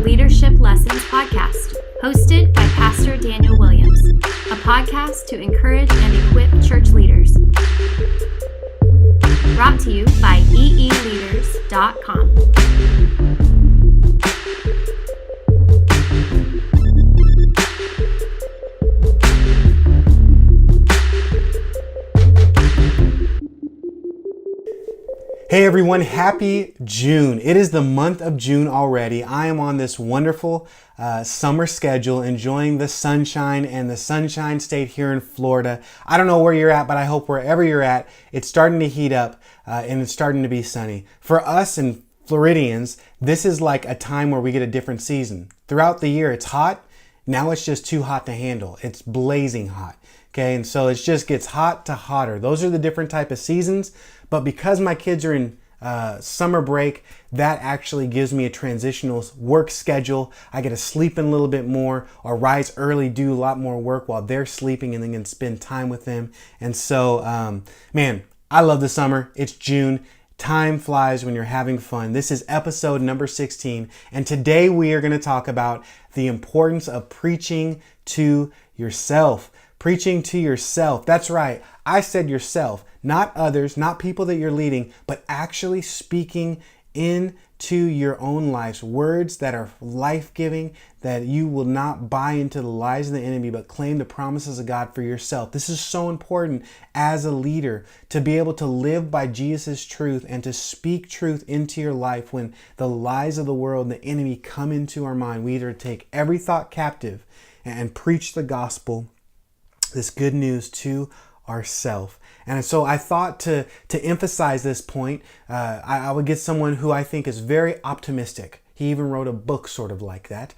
Leadership Lessons podcast, hosted by Pastor Daniel Williams, a podcast to encourage and equip church leaders. Brought to you by EEleaders.com. Hey everyone, happy June. It is the month of June already. I am on this wonderful summer schedule, enjoying the sunshine and the Sunshine State here in Florida. I don't know where you're at, but I hope wherever you're at, it's starting to heat up and it's starting to be sunny. For us and Floridians, this is like a time where we get a different season. Throughout the year, it's hot. Now it's just too hot to handle. It's blazing hot. Okay, and so it just gets hot to hotter. Those are the different type of seasons. But because my kids are in summer break, that actually gives me a transitional work schedule. I get to sleep in a little bit more or rise early, do a lot more work while they're sleeping, and then can spend time with them. And so, man, I love the summer. It's June. Time flies when you're having fun. This is episode number 16. And today we are going to talk about the importance of preaching to yourself. Preaching to yourself. That's right. I said yourself, not others, not people that you're leading, but actually speaking into your own lives. Words that are life-giving, that you will not buy into the lies of the enemy, but claim the promises of God for yourself. This is so important as a leader to be able to live by Jesus' truth and to speak truth into your life when the lies of the world and the enemy come into our mind. We either take every thought captive and preach the gospel, this good news to ourselves. And so I thought to emphasize this point, I would get someone who I think is very optimistic. He even wrote a book sort of like that.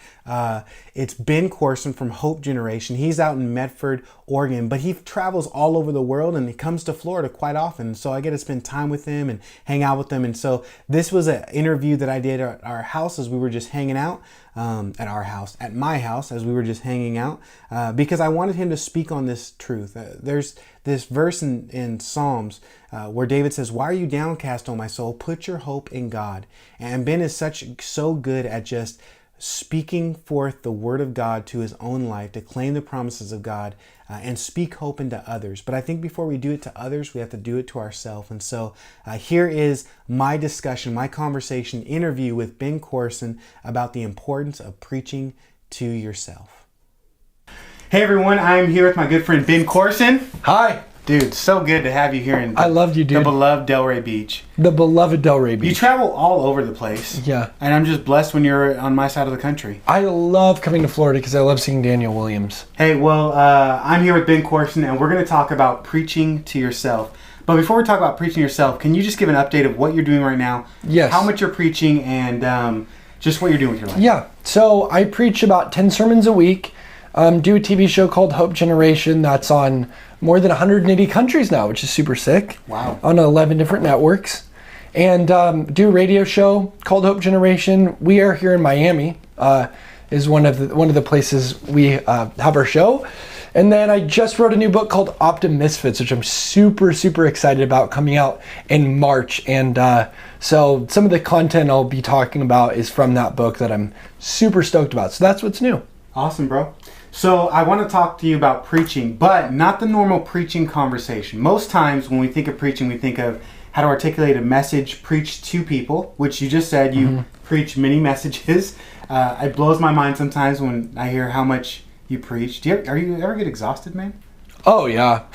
It's Ben Courson from Hope Generation. He's out in Medford, Oregon, but he travels all over the world and he comes to Florida quite often. So I get to spend time with him and hang out with him. And so this was an interview that I did at our house as we were just hanging out. At my house, as we were just hanging out, because I wanted him to speak on this truth. There's this verse in Psalms where David says, "Why are you downcast, O my soul? Put your hope in God." And Ben is so good at just speaking forth the word of God to his own life, to claim the promises of God and speak hope into others. But I think before we do it to others, we have to do it to ourselves. And so here is my discussion, my conversation, interview with Ben Courson about the importance of preaching to yourself. Hey everyone, I'm here with my good friend Ben Courson. Hi. Dude, so good to have you here in I loved you, dude. The beloved Delray Beach. The beloved Delray Beach. You travel all over the place. Yeah. And I'm just blessed when you're on my side of the country. I love coming to Florida because I love seeing Daniel Williams. Hey, well, I'm here with Ben Courson, and we're going to talk about preaching to yourself. But before we talk about preaching to yourself, can you just give an update of what you're doing right now? Yes. How much you're preaching and just what you're doing with your life? Yeah. So I preach about 10 sermons a week. Do a TV show called Hope Generation that's on more than 180 countries now, which is super sick. Wow. On 11 different networks. And do a radio show called Hope Generation. We are here in Miami, is one of the places we have our show. And then I just wrote a new book called Optimisfits, which I'm super, super excited about, coming out in March. And so some of the content I'll be talking about is from that book that I'm super stoked about. So that's what's new. Awesome, bro. So I want to talk to you about preaching, but not the normal preaching conversation. Most times when we think of preaching, we think of how to articulate a message, preach to people, which you just said you preach many messages. It blows my mind sometimes when I hear how much you preach. Are you ever get exhausted, man? Oh, yeah.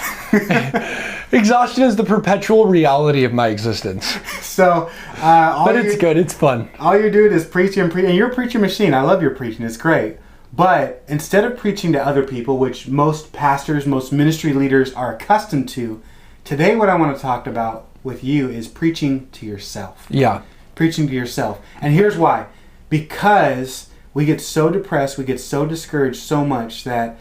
Exhaustion is the perpetual reality of my existence. So, but it's good. It's fun. All you're doing is preaching and you're a preaching machine. I love your preaching. It's great. But instead of preaching to other people, which most pastors, most ministry leaders are accustomed to, today what I want to talk about with you is preaching to yourself. Yeah. Preaching to yourself. And here's why. Because we get so depressed, we get so discouraged so much that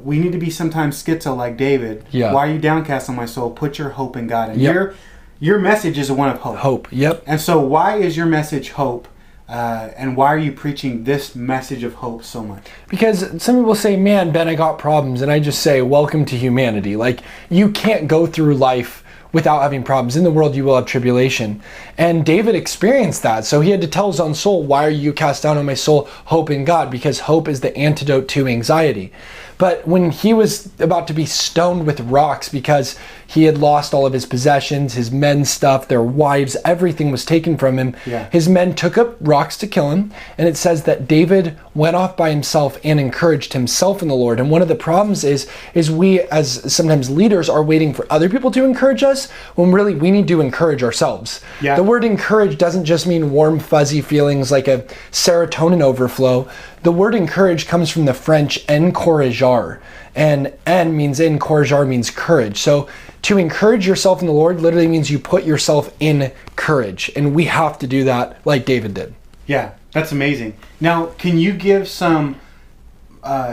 we need to be sometimes schizo like David. Yeah. Why are you downcast on my soul? Put your hope in God. And your message is one of hope. Hope, yep. And so why is your message hope? And why are you preaching this message of hope so much? Because some people say, man, Ben, I got problems. And I just say, welcome to humanity. Like, you can't go through life without having problems. In the world you will have tribulation. And David experienced that. So he had to tell his own soul, why are you cast down on my soul? Hope in God, because hope is the antidote to anxiety. But when he was about to be stoned with rocks because he had lost all of his possessions, his men's stuff, their wives, everything was taken from him. Yeah. His men took up rocks to kill him. And it says that David went off by himself and encouraged himself in the Lord. And one of the problems is we as sometimes leaders are waiting for other people to encourage us when really we need to encourage ourselves. Yeah. The word encourage doesn't just mean warm, fuzzy feelings like a serotonin overflow. The word encourage comes from the French encourager, and en means encourager means courage. So to encourage yourself in the Lord literally means you put yourself in courage, and we have to do that like David did. Yeah, that's amazing. Now, can you give some,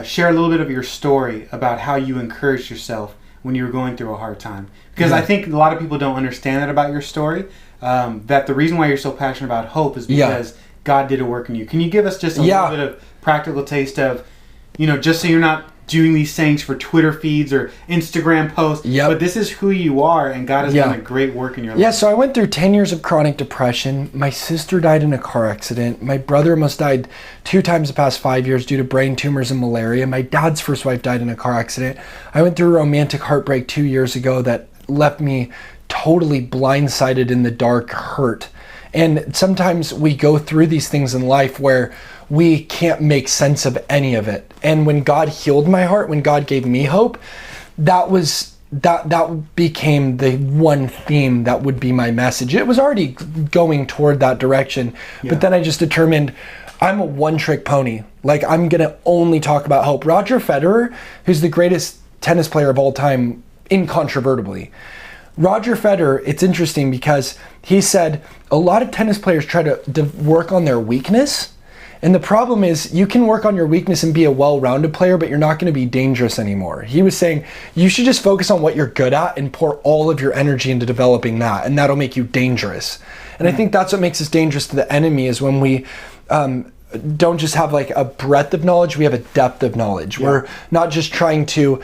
share a little bit of your story about how you encouraged yourself when you were going through a hard time? Because I think a lot of people don't understand that about your story, that the reason why you're so passionate about hope is because God did a work in you. Can you give us just a little bit of practical taste of, just so you're not doing these things for Twitter feeds or Instagram posts, but this is who you are, and God has done a great work in your life. Yeah, so I went through 10 years of chronic depression. My sister died in a car accident. My brother almost died 2 times the past 5 years due to brain tumors and malaria. My dad's first wife died in a car accident. I went through a romantic heartbreak 2 years ago that left me totally blindsided in the dark, hurt. And sometimes we go through these things in life where we can't make sense of any of it. And when God healed my heart, when God gave me hope, that became the one theme that would be my message. It was already going toward that direction, but then I just determined I'm a one-trick pony. Like, I'm gonna only talk about hope. Roger Federer, who's the greatest tennis player of all time, incontrovertibly. Roger Federer, it's interesting because he said a lot of tennis players try to work on their weakness. And the problem is you can work on your weakness and be a well-rounded player, but you're not going to be dangerous anymore. He was saying you should just focus on what you're good at and pour all of your energy into developing that, and that'll make you dangerous. And I think that's what makes us dangerous to the enemy, is when we don't just have like a breadth of knowledge, we have a depth of knowledge. We're not just trying to,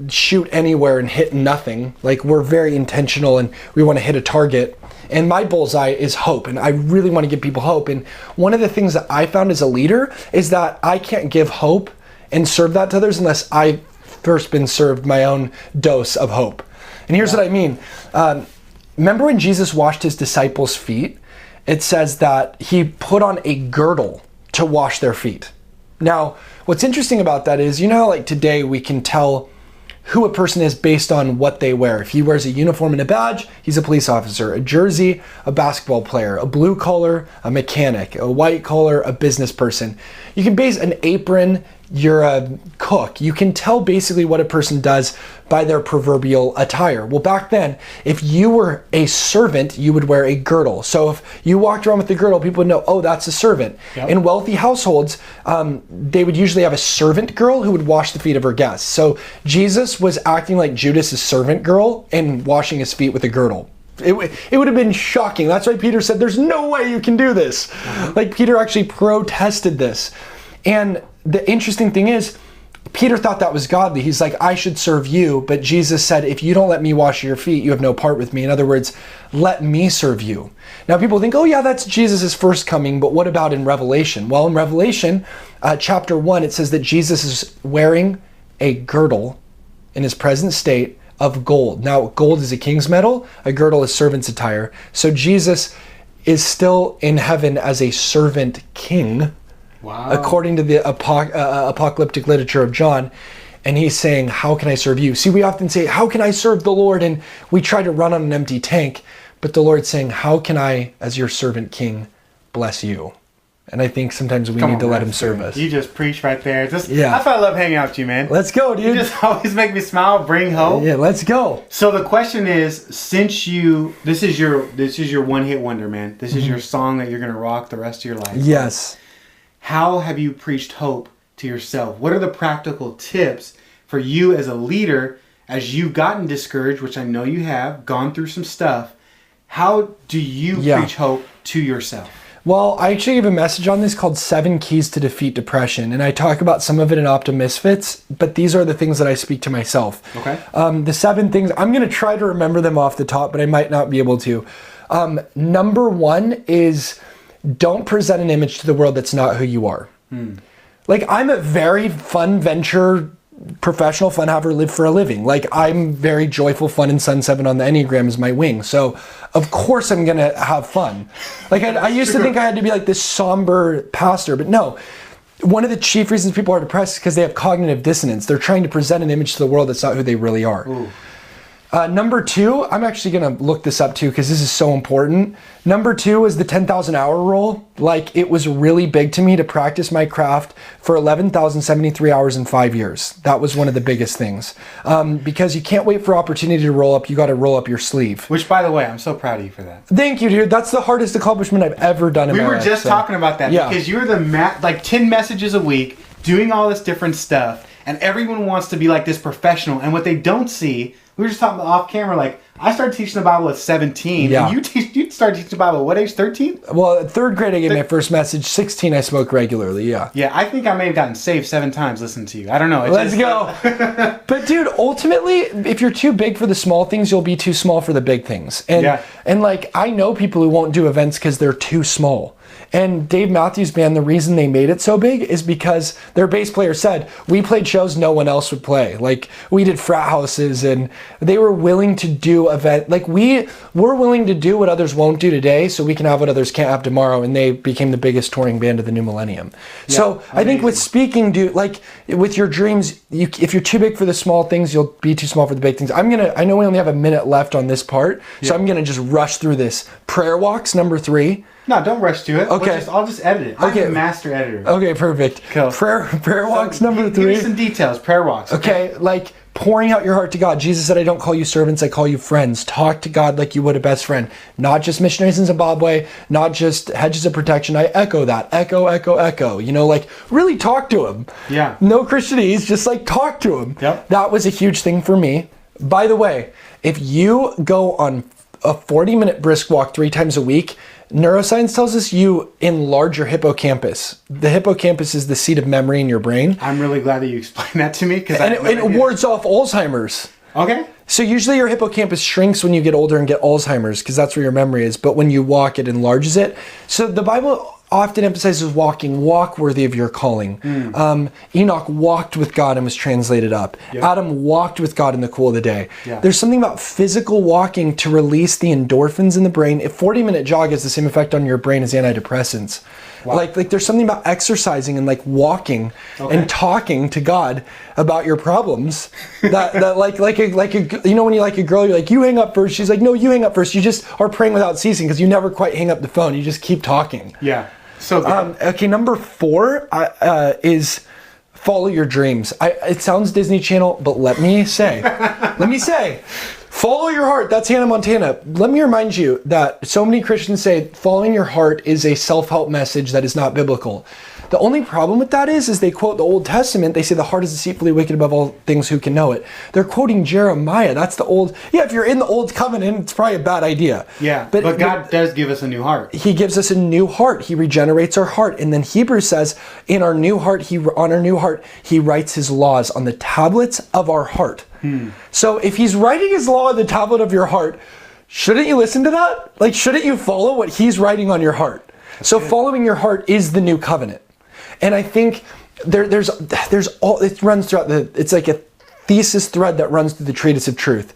shoot anywhere and hit nothing. Like, we're very intentional and we want to hit a target. And my bullseye is hope, and I really want to give people hope. And one of the things that I found as a leader is that I can't give hope and serve that to others unless I've first been served my own dose of hope. And here's what I mean. Remember when Jesus washed his disciples' feet? It says that he put on a girdle to wash their feet. Now, what's interesting about that is, how like today we can tell who a person is based on what they wear. If he wears a uniform and a badge, he's a police officer. A jersey, a basketball player. A blue collar, a mechanic. A white collar, a business person. You can base an apron, you're a cook. You can tell basically what a person does by their proverbial attire. Well, back then, if you were a servant, you would wear a girdle. So if you walked around with the girdle, people would know, oh, that's a servant. Yep. In wealthy households, they would usually have a servant girl who would wash the feet of her guests. So Jesus was acting like Judas' servant girl and washing his feet with a girdle. It would have been shocking. That's why Peter said, there's no way you can do this. Like, Peter actually protested this. And the interesting thing is, Peter thought that was godly. He's like, I should serve you. But Jesus said, if you don't let me wash your feet, you have no part with me. In other words, let me serve you. Now people think, oh yeah, that's Jesus' first coming. But what about in Revelation? Well, in Revelation chapter 1, it says that Jesus is wearing a girdle in his present state of gold. Now, gold is a king's metal. A girdle is servant's attire. So Jesus is still in heaven as a servant king. Wow. According to the apocalyptic literature of John. And he's saying, how can I serve you? See, we often say, how can I serve the Lord? And we try to run on an empty tank. But the Lord's saying, how can I, as your servant king, bless you? And I think sometimes we need to let him serve us. You just preach right there. That's why I love hanging out with you, man. Let's go, dude. You just always make me smile, bring hope. Yeah, let's go. So the question is, since this is your one-hit wonder, man. This is your song that you're going to rock the rest of your life. Yes. How have you preached hope to yourself? What are the practical tips for you as a leader, as you've gotten discouraged, which I know you have, gone through some stuff? How do you preach hope to yourself? Well, I actually have a message on this called 7 Keys to Defeat Depression. And I talk about some of it in Optimisfits, but these are the things that I speak to myself. Okay. The 7 things, I'm going to try to remember them off the top, but I might not be able to. Number 1 is don't present an image to the world that's not who you are. Like, I'm a very fun venture professional fun haver, live for a living. Like, I'm very joyful, fun, and Sun 7 on the Enneagram is my wing. So of course I'm gonna have fun. Like, I used to think I had to be like this somber pastor, but no. One of the chief reasons people are depressed is because they have cognitive dissonance. They're trying to present an image to the world that's not who they really are. Number 2, I'm actually going to look this up too because this is so important. Number 2 is the 10,000 hour rule. Like, it was really big to me to practice my craft for 11,073 hours in 5 years. That was one of the biggest things. Because you can't wait for opportunity to roll up. You got to roll up your sleeve. Which, by the way, I'm so proud of you for that. Thank you, dude. That's the hardest accomplishment I've ever done in my life. We were just talking about that because you're the like 10 messages a week, doing all this different stuff, and everyone wants to be like this professional. And what they don't see, we were just talking off camera, like, I started teaching the Bible at 17. Yeah. And you started teaching the Bible at what age, 13? Well, at 3rd grade, I gave my first message. 16, I spoke regularly, yeah. Yeah, I think I may have gotten saved 7 times listening to you. I don't know. Let's go. But dude, ultimately, if you're too big for the small things, you'll be too small for the big things. And like, I know people who won't do events because they're too small. And Dave Matthews Band, the reason they made it so big is because their bass player said, we played shows no one else would play. Like, we did frat houses, and they were willing to do event. Like, we're willing to do what others won't do today so we can have what others can't have tomorrow. And they became the biggest touring band of the new millennium. Yeah, so amazing. I think with speaking, dude, like with your dreams, if you're too big for the small things, you'll be too small for the big things. I know we only have a minute left on this part, so I'm going to just rush through this. Prayer walks, number 3. No, don't rush to it. Okay. I'll just edit it. I'm the master editor. Okay, perfect. Cool. Prayer walks, number 3. Give me some details. Prayer walks. Okay, like pouring out your heart to God. Jesus said, I don't call you servants, I call you friends. Talk to God like you would a best friend. Not just missionaries in Zimbabwe, not just hedges of protection. I echo that. Echo, echo, echo. You know, like, really talk to him. Yeah. No Christianese, just like talk to him. Yep. That was a huge thing for me. By the way, if you go on a 40-minute brisk walk 3 times a week, neuroscience tells us you enlarge your hippocampus. The hippocampus is the seat of memory in your brain. I'm really glad that you explained that to me. And it wards off Alzheimer's. Okay. So usually your hippocampus shrinks when you get older and get Alzheimer's because that's where your memory is. But when you walk, it enlarges it. So the Bible often emphasizes walking, walk worthy of your calling. Enoch walked with God and was translated up. Yep. Adam walked with God in the cool of the day. Yeah. There's something about physical walking to release the endorphins in the brain. A 40-minute jog has the same effect on your brain as antidepressants. Wow. Like there's something about exercising and like walking and talking to God about your problems that like a, you know, when you like a girl, you're like, you hang up first. She's like, no, you hang up first. You just are praying without ceasing because you never quite hang up the phone. You just keep talking. Yeah. So okay, number 4 is follow your dreams. It sounds Disney Channel, but let me say, follow your heart. That's Hannah Montana. Let me remind you that so many Christians say following your heart is a self-help message that is not biblical. The only problem with that is they quote the Old Testament. They say the heart is deceitfully wicked above all things, who can know it? They're quoting Jeremiah. That's the old, if you're in the old covenant, it's probably a bad idea. Yeah, but God does give us a new heart. He gives us a new heart. He regenerates our heart. And then Hebrews says, on our new heart, he writes his laws on the tablets of our heart. So if he's writing his law on the tablet of your heart, shouldn't you listen to that? Like, shouldn't you follow what he's writing on your heart? So following your heart is the new covenant. And I think there's all, it runs throughout it's like a thesis thread that runs through the treatise of truth.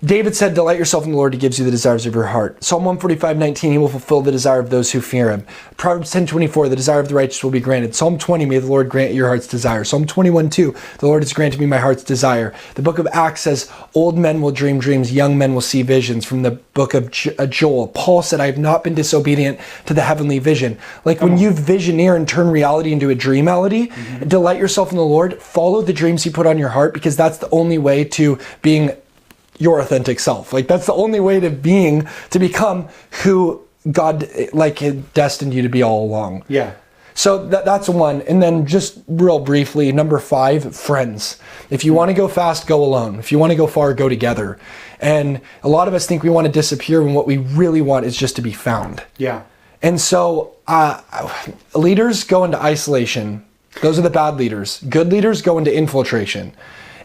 David said, delight yourself in the Lord, he gives you the desires of your heart. Psalm 145:19, he will fulfill the desire of those who fear him. Proverbs 10:24, the desire of the righteous will be granted. Psalm 20, may the Lord grant your heart's desire. Psalm 21:2, the Lord has granted me my heart's desire. The book of Acts says, old men will dream dreams, young men will see visions. From the book of Joel, Paul said, I have not been disobedient to the heavenly vision. Like when you visioneer and turn reality into a dreamality, delight yourself in the Lord, follow the dreams he put on your heart, because that's the only way to being your authentic self. Like that's the only way to become who God had destined you to be all along. Yeah. So that's one. And then just real briefly, number 5, friends. If you want to go fast, go alone. If you want to go far, go together. And a lot of us think we want to disappear when what we really want is just to be found. Yeah. And so Leaders go into isolation. Those are the bad leaders. Good leaders go into infiltration.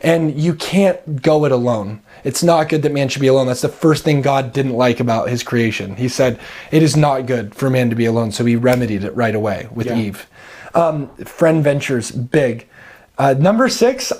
And you can't go it alone. It's not good that man should be alone. That's the first thing God didn't like about his creation. He said, it is not good for man to be alone. So he remedied it right away with Eve. Friend ventures, big. Number 6,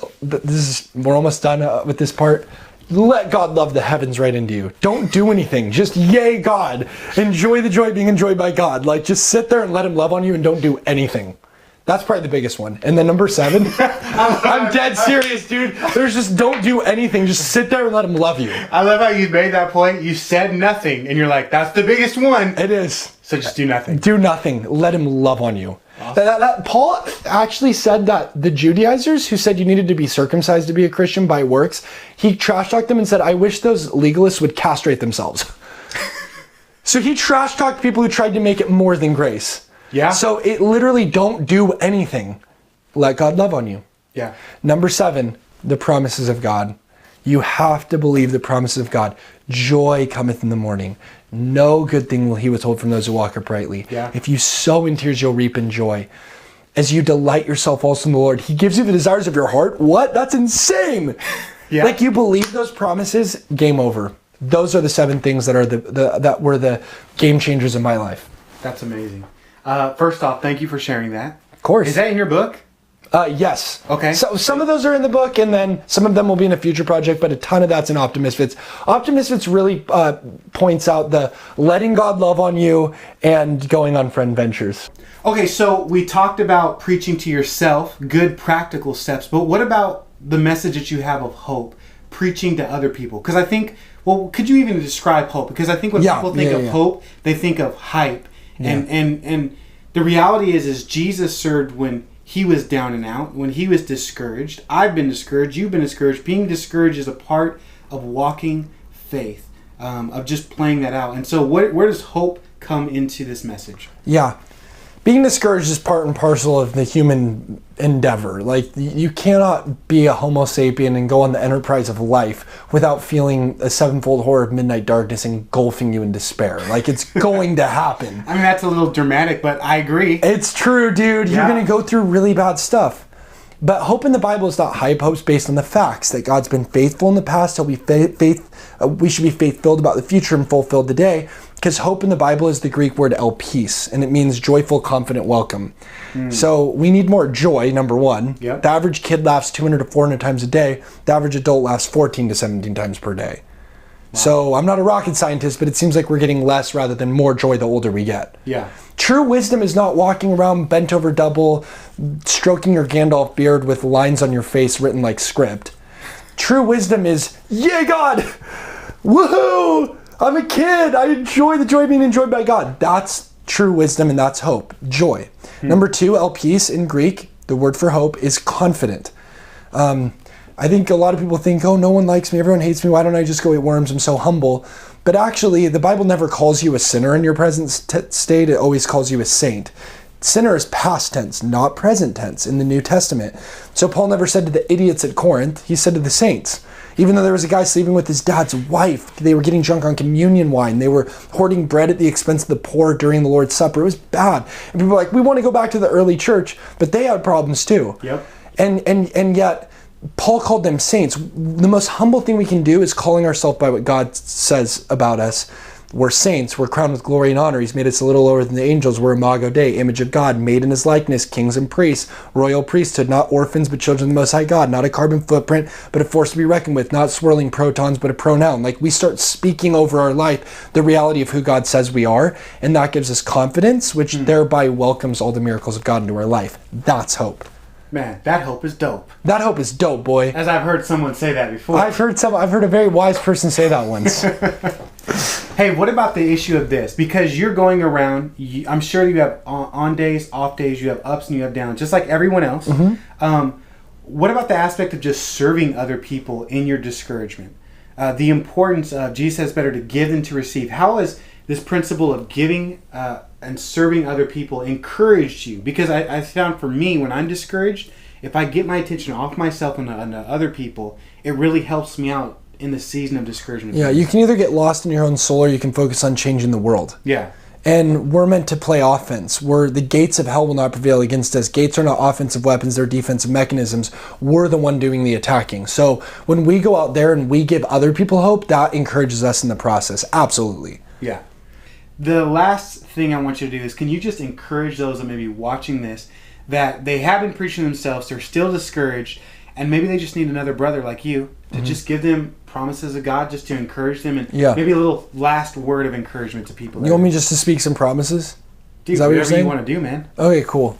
we're almost done with this part. Let God love the heavens right into you. Don't do anything. Just yay God. Enjoy the joy being enjoyed by God. Like, just sit there and let him love on you and don't do anything. That's probably the biggest one. And then number 7, I'm dead serious, dude. There's just don't do anything. Just sit there and let him love you. I love how you made that point. You said nothing, and you're like, that's the biggest one. It is. So just do nothing. Do nothing. Let him love on you. Awesome. Paul actually said that the Judaizers who said you needed to be circumcised to be a Christian by works, he trash talked them and said, I wish those legalists would castrate themselves. So he trash talked people who tried to make it more than grace. Yeah. So it literally don't do anything. Let God love on you. Yeah. Number 7, the promises of God. You have to believe the promises of God. Joy cometh in the morning. No good thing will he withhold from those who walk uprightly. Yeah. If you sow in tears, you'll reap in joy. As you delight yourself also in the Lord, he gives you the desires of your heart. What? That's insane. Yeah. Like, you believe those promises, game over. Those are the 7 things that are that were the game changers in my life. That's amazing. First off, thank you for sharing that. Of course. Is that in your book? Yes. Okay. So some of those are in the book, and then some of them will be in a future project, but a ton of that's in Optimisfits. Optimisfits really points out the letting God love on you and going on friend ventures. Okay, so we talked about preaching to yourself, good practical steps, but what about the message that you have of hope, preaching to other people? Because I think, well, could you even describe hope? Because I think when people think of hope, they think of hype. Yeah. And the reality is Jesus served when he was down and out, when he was discouraged. I've been discouraged. You've been discouraged. Being discouraged is a part of walking faith, of just playing that out. And so where does hope come into this message? Yeah. Being discouraged is part and parcel of the human endeavor. Like, you cannot be a Homo sapien and go on the enterprise of life without feeling a sevenfold horror of midnight darkness engulfing you in despair. Like, it's going to happen. I mean, that's a little dramatic, but I agree. It's true, dude. Yeah. You're going to go through really bad stuff. But hope in the Bible is not hype. Hope's based on the facts that God's been faithful in the past. We should be faith-filled about the future and fulfilled today. Because hope in the Bible is the Greek word elpis, and it means joyful, confident welcome. So we need more joy, number 1. Yep. The average kid laughs 200 to 400 times a day. The average adult laughs 14 to 17 times per day. Wow. So I'm not a rocket scientist, but it seems like we're getting less rather than more joy the older we get. Yeah. True wisdom is not walking around bent over double, stroking your Gandalf beard with lines on your face written like script. True wisdom is, yay God! Woohoo! I'm a kid. I enjoy the joy being enjoyed by God. That's true wisdom, and that's hope. Joy. Number 2, elpis in Greek, the word for hope, is confident. I think a lot of people think, oh, no one likes me. Everyone hates me. Why don't I just go eat worms? I'm so humble. But actually, the Bible never calls you a sinner in your present state. It always calls you a saint. Sinner is past tense, not present tense in the New Testament. So Paul never said to the idiots at Corinth. He said to the saints. Even though there was a guy sleeping with his dad's wife, they were getting drunk on communion wine. They were hoarding bread at the expense of the poor during the Lord's Supper. It was bad. And people were like, we want to go back to the early church, but they had problems too. Yep. And yet, Paul called them saints. The most humble thing we can do is calling ourselves by what God says about us. We're saints. We're crowned with glory and honor. He's made us a little lower than the angels. We're imago Dei, image of God, made in his likeness, kings and priests, royal priesthood, not orphans, but children of the Most High God, not a carbon footprint, but a force to be reckoned with, not swirling protons, but a pronoun. Like, we start speaking over our life the reality of who God says we are, and that gives us confidence, which thereby welcomes all the miracles of God into our life. That's hope. Man, that hope is dope. That hope is dope, boy. As I've heard someone say that before. I've heard a very wise person say that once. Hey, what about the issue of this? Because you're going around, I'm sure you have on days, off days, you have ups and you have downs, just like everyone else. What about the aspect of just serving other people in your discouragement? The importance of, Jesus says better to give than to receive. How has this principle of giving and serving other people encouraged you? Because I found for me, when I'm discouraged, if I get my attention off myself and other people, it really helps me out in the season of discouragement. Yeah, you can either get lost in your own soul or you can focus on changing the world. Yeah. And we're meant to play offense. The gates of hell will not prevail against us. Gates are not offensive weapons, they're defensive mechanisms. We're the one doing the attacking. So when we go out there and we give other people hope, that encourages us in the process. Absolutely. Yeah. The last thing I want you to do is, can you just encourage those that may be watching this, that they have been preaching themselves, they're still discouraged, and maybe they just need another brother like you to just give them promises of God, just to encourage them, and maybe a little last word of encouragement to people. You want me just to speak some promises? Dude, is that what you're saying? You want to do, man. Okay, cool.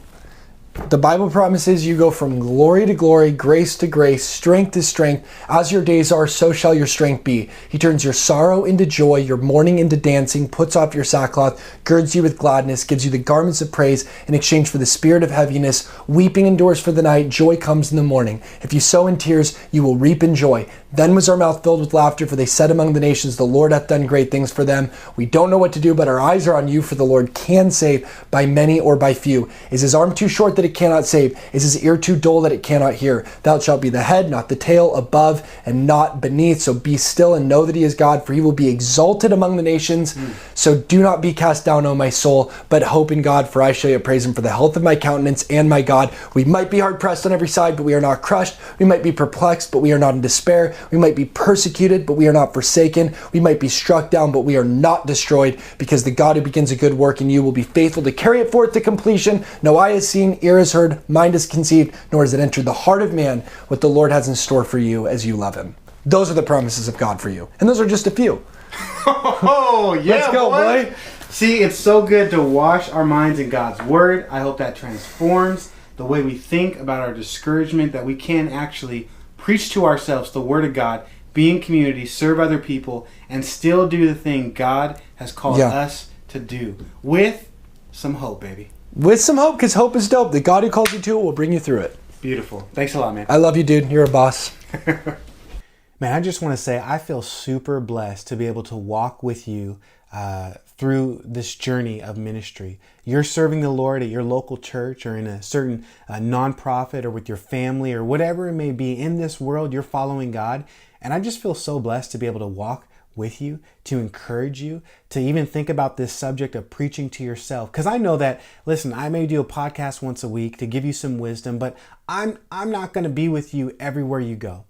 The Bible promises you go from glory to glory, grace to grace, strength to strength. As your days are, so shall your strength be. He turns your sorrow into joy, your mourning into dancing, puts off your sackcloth, girds you with gladness, gives you the garments of praise in exchange for the spirit of heaviness. Weeping endures for the night, joy comes in the morning. If you sow in tears, you will reap in joy. Then was our mouth filled with laughter, for they said among the nations, the Lord hath done great things for them. We don't know what to do, but our eyes are on you, for the Lord can save by many or by few. Is his arm too short that it cannot save? Is his ear too dull that it cannot hear? Thou shalt be the head, not the tail, above and not beneath. So be still and know that he is God, for he will be exalted among the nations. So do not be cast down, O my soul, but hope in God, for I shall yet praise him for the health of my countenance and my God. We might be hard pressed on every side, but we are not crushed. We might be perplexed, but we are not in despair. We might be persecuted, but we are not forsaken. We might be struck down, but we are not destroyed, because the God who begins a good work in you will be faithful to carry it forth to completion. No eye has seen, ear has heard, mind has conceived, nor has it entered the heart of man what the Lord has in store for you as you love him. Those are the promises of God for you. And those are just a few. Oh, yeah, let's go, boy. See, it's so good to wash our minds in God's word. I hope that transforms the way we think about our discouragement, that we can actually preach to ourselves the word of God, be in community, serve other people, and still do the thing God has called us to do with some hope, baby. With some hope, because hope is dope. The God who calls you to it will bring you through it. Beautiful. Thanks a lot, man. I love you, dude. You're a boss. Man, I just want to say I feel super blessed to be able to walk with you through this journey of ministry. You're serving the Lord at your local church or in a certain nonprofit or with your family or whatever it may be. In this world, you're following God. And I just feel so blessed to be able to walk with you, to encourage you, to even think about this subject of preaching to yourself. Because I know that, listen, I may do a podcast once a week to give you some wisdom, but I'm not going to be with you everywhere you go.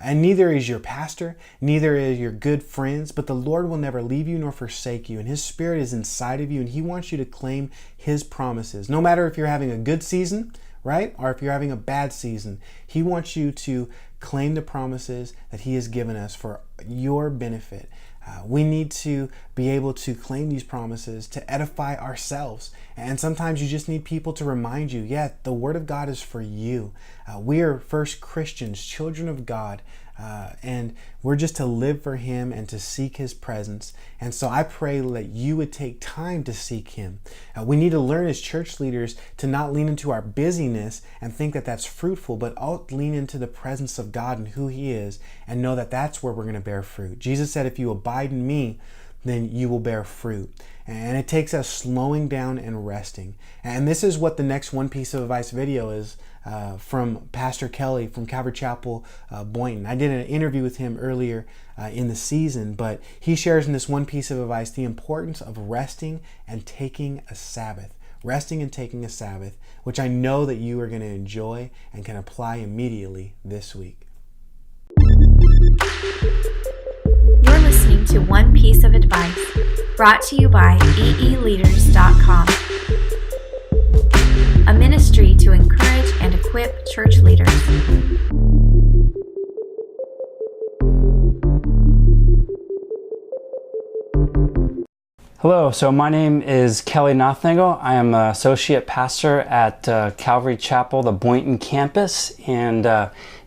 And neither is your pastor, neither is your good friends, but the Lord will never leave you nor forsake you. And his spirit is inside of you, and he wants you to claim his promises. No matter if you're having a good season, right? Or if you're having a bad season, he wants you to claim the promises that he has given us for your benefit. We need to be able to claim these promises to edify ourselves. And sometimes you just need people to remind you, yeah, the word of God is for you. We are first Christians, children of God. And we're just to live for him and to seek his presence. And so I pray that you would take time to seek him. We need to learn as church leaders to not lean into our busyness and think that that's fruitful, but lean into the presence of God and who he is and know that that's where we're going to bear fruit. Jesus said, if you abide in me, then you will bear fruit. And it takes us slowing down and resting. And this is what the next one piece of advice video is from Pastor Kelly from Calvary Chapel, Boynton. I did an interview with him earlier in the season, but he shares in this one piece of advice the importance of resting and taking a Sabbath. Resting and taking a Sabbath, which I know that you are going to enjoy and can apply immediately this week. You're listening to One Piece of Advice, brought to you by EEleaders.com, a ministry to encourage and equip church leaders. Hello, so my name is Kelly Nothnagel. I am an associate pastor at Calvary Chapel, the Boynton campus, and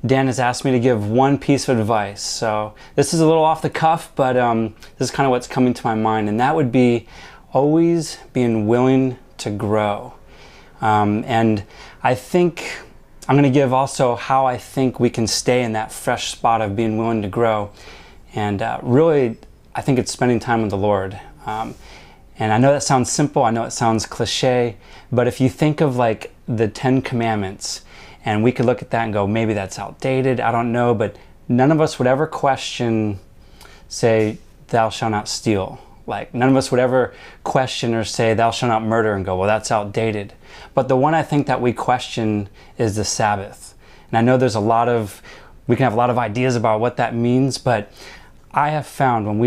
Dan has asked me to give one piece of advice. So this is a little off the cuff, but this is kind of what's coming to my mind, and that would be always being willing to grow. And I think I'm going to give also how I think we can stay in that fresh spot of being willing to grow. And really, I think it's spending time with the Lord. And I know that sounds simple, I know it sounds cliche, but if you think of like the 10 Commandments, and we could look at that and go, maybe that's outdated, I don't know, but none of us would ever question, say, thou shalt not steal, Like none of us would ever question or say, thou shalt not murder, and go, well, that's outdated. But the one I think that we question is the Sabbath. And I know we can have a lot of ideas about what that means, but I have found when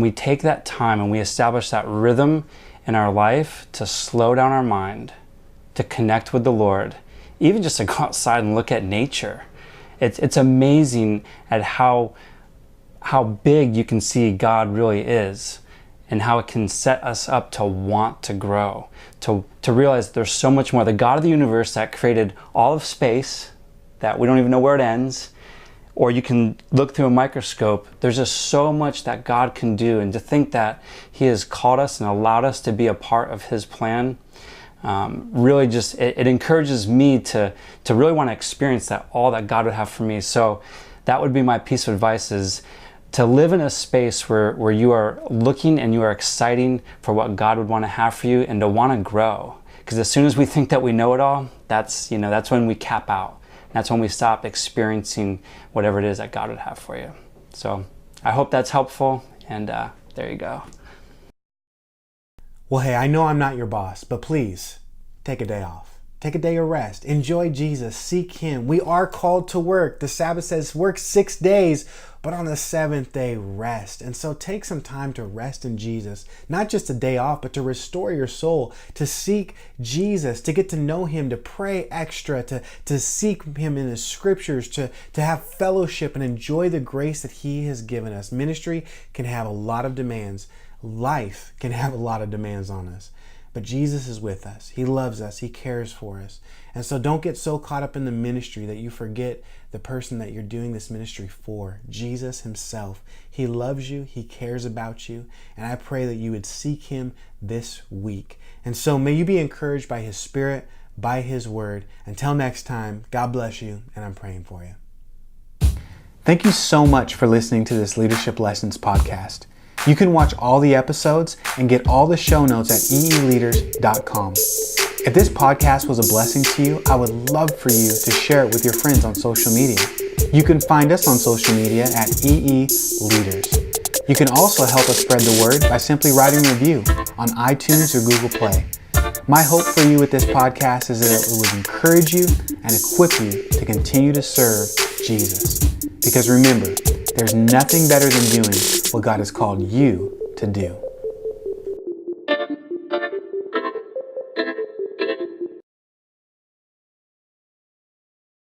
we take that time and we establish that rhythm in our life to slow down our mind, to connect with the Lord, even just to go outside and look at nature, it's amazing at how big you can see God really is, and how it can set us up to want to grow, to realize there's so much more. The God of the universe that created all of space, that we don't even know where it ends, or you can look through a microscope, there's just so much that God can do. And to think that He has called us and allowed us to be a part of His plan, really just, it encourages me to really want to experience that, all that God would have for me. So that would be my piece of advice, is to live in a space where you are looking and you are exciting for what God would want to have for you, and to want to grow. Because as soon as we think that we know it all, that's when we cap out. That's when we stop experiencing whatever it is that God would have for you. So I hope that's helpful, and there you go. Well, hey, I know I'm not your boss, but please take a day off. Take a day of rest. Enjoy Jesus. Seek Him. We are called to work. The Sabbath says work 6 days, but on the seventh day, rest. And so take some time to rest in Jesus. Not just a day off, but to restore your soul, to seek Jesus, to get to know Him, to pray extra, to seek Him in His scriptures, to have fellowship and enjoy the grace that He has given us. Ministry can have a lot of demands. Life can have a lot of demands on us. But Jesus is with us. He loves us. He cares for us. And so don't get so caught up in the ministry that you forget the person that you're doing this ministry for, Jesus Himself. He loves you. He cares about you. And I pray that you would seek Him this week. And so may you be encouraged by His Spirit, by His Word. Until next time, God bless you, and I'm praying for you. Thank you so much for listening to this Leadership Lessons podcast. You can watch all the episodes and get all the show notes at EEleaders.com. If this podcast was a blessing to you, I would love for you to share it with your friends on social media. You can find us on social media at EEleaders. You can also help us spread the word by simply writing a review on iTunes or Google Play. My hope for you with this podcast is that it would encourage you and equip you to continue to serve Jesus. Because remember, there's nothing better than doing what God has called you to do.